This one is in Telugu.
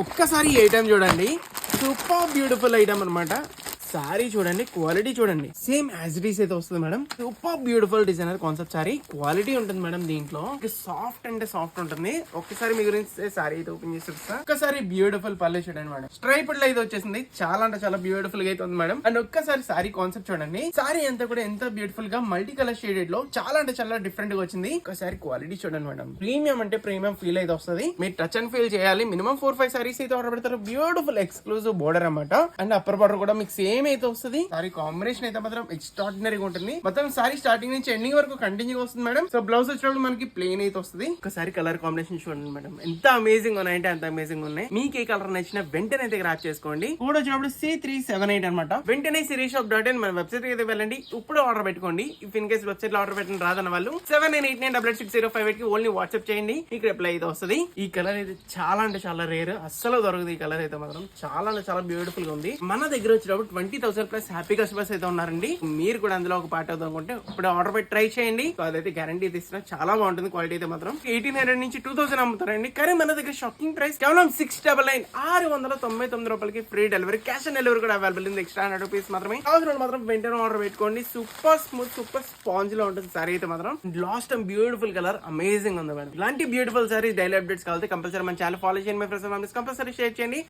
ఒక్కసారి ఈ ఐటమ్ చూడండి, సూపర్ బ్యూటిఫుల్ ఐటమ్ అన్నమాట. సారీ చూడండి, క్వాలిటీ చూడండి, సేమ్ యాజ్ ఇట్ ఈస్ అయితే వస్తుంది madam. Super beautiful designer concept sorry, quality ఉంటుంది మేడం. దీంట్లో సాఫ్ట్ అంటే సాఫ్ట్ ఉంటుంది. ఒక్కసారి మీ గురించి సారీ అయితే ఓపెన్ చేసి చూపిస్తా. ఒక్కసారి బ్యూటిఫుల్ పళ్ళు చూడండి మేడం, స్ట్రైప్డ్ అయితే వచ్చేసింది. చాలా అంటే చాలా బ్యూటిఫుల్ గా అయితే ఉంది మేడం. అండ్ ఒక్కసారి సారీ కాన్సెప్ట్ చూడండి, సారీ అంతా కూడా ఎంత బ్యూటిఫుల్ గా మల్టీ కలర్ షేడెడ్ లో చాలా అంటే చాలా డిఫరెంట్ గా వచ్చింది. ఒకసారి క్వాలిటీ చూడండి మేడం, ప్రీమియం అంటే ప్రీమియం ఫీల్ అయితే వస్తుంది. మీరు టచ్ అండ్ ఫీల్ చేయాలి. మినిమం 4-5 సారీస్ అయితే ఆర్డర్ పెడతారు. బ్యూటిఫుల్ ఎక్స్క్లూజివ్ బోర్డర్ అన్నమాట. అండ్ అప్పర్ బార్డర్ కూడా మీకు సేమ్ అయితే వస్తుంది. సారీ కాంబినేషన్ అయితే మాత్రం ఎక్స్ట్రాడినరీగా ఉంటుంది. మొత్తం సారీ స్టార్టింగ్ నుంచి ఎండింగ్ వరకు కంటిన్యూ వస్తుంది మేడం. సో బ్లౌజ్ వచ్చినప్పుడు మనకి ప్లెయిన్ అయితే వస్తుంది. ఒకసారి కలర్ కాంబినేషన్ చూడండి మేడం, ఎంత అమేజింగ్ ఉన్నాయంటే అంత అమేజింగ్ ఉన్నాయి. మీకు ఏ కలర్ నచ్చిన వెంటనే అయితే గ్రాప్ చేసుకోండి. కూడా వచ్చినప్పుడు C378 అనమాట. వెంటనే sirisshop.in మన వెబ్సైట్ అయితే వెళ్ళండి, ఇప్పుడు ఆర్డర్ పెట్టుకోండి. ఇఫ్ ఇన్ కేస్ వెబ్సైట్ లో ఆర్డర్ పెట్టిన రాదన్న వాళ్ళు 7989886058 కి ఓన్లీ వాట్సాప్ చేయండి, మీకు రిప్లై అయితే వస్తుంది. ఈ కలర్ అయితే చాలా అంటే చాలా రేర్, అస్సలు దొరకదు. ఈ కలర్ అయితే మాత్రం చాలా అంటే చాలా బ్యూటిఫుల్ గా ఉంది. మన దగ్గర వచ్చినప్పుడు 20,000 ప్లస్ హ్యాపీ కస్టమర్స్ అయితే ఉన్నారండి. మీరు కూడా అందులో ఒక పార్ట్ అవుతాం అనుకుంటే ఇప్పుడు ఆర్డర్ పెట్టి ట్రై చేయండి. అదైతే గ్యారంటీ తీస్తున్నా, చాలా బాగుంటుంది. క్వాలిటీ అయితే మాత్రం 1800 నుంచి 2000 అమ్ముతారండి. కానీ మన దగ్గర షాకింగ్ ప్రైస్ కేవలం 699 699 రూపాయలకి free delivery, cash on delivery కూడా అవైలబుల్ ఉంది. ఎక్స్ట్రా 100 రూపీస్ మాత్రమే. కావాల్సిన మాత్రం వెంటనే ఆర్డర్ పెట్టుకోండి. సూపర్ స్మూత్ సూపర్ స్పాంజ్ లో ఉంటుంది సారీ అయితే మాత్రం. Last time beautiful colour amazing ఉంది మేడం. ఇలాంటి బ్యూటిఫుల్ సారీ డైలీ అప్డేట్స్ కావాలి కంపల్సరీ మన ఛానల్ ఫాలో చేయండి. మై ఫ్రెండ్స్ కంపల్సరీ షేర్ చేయండి.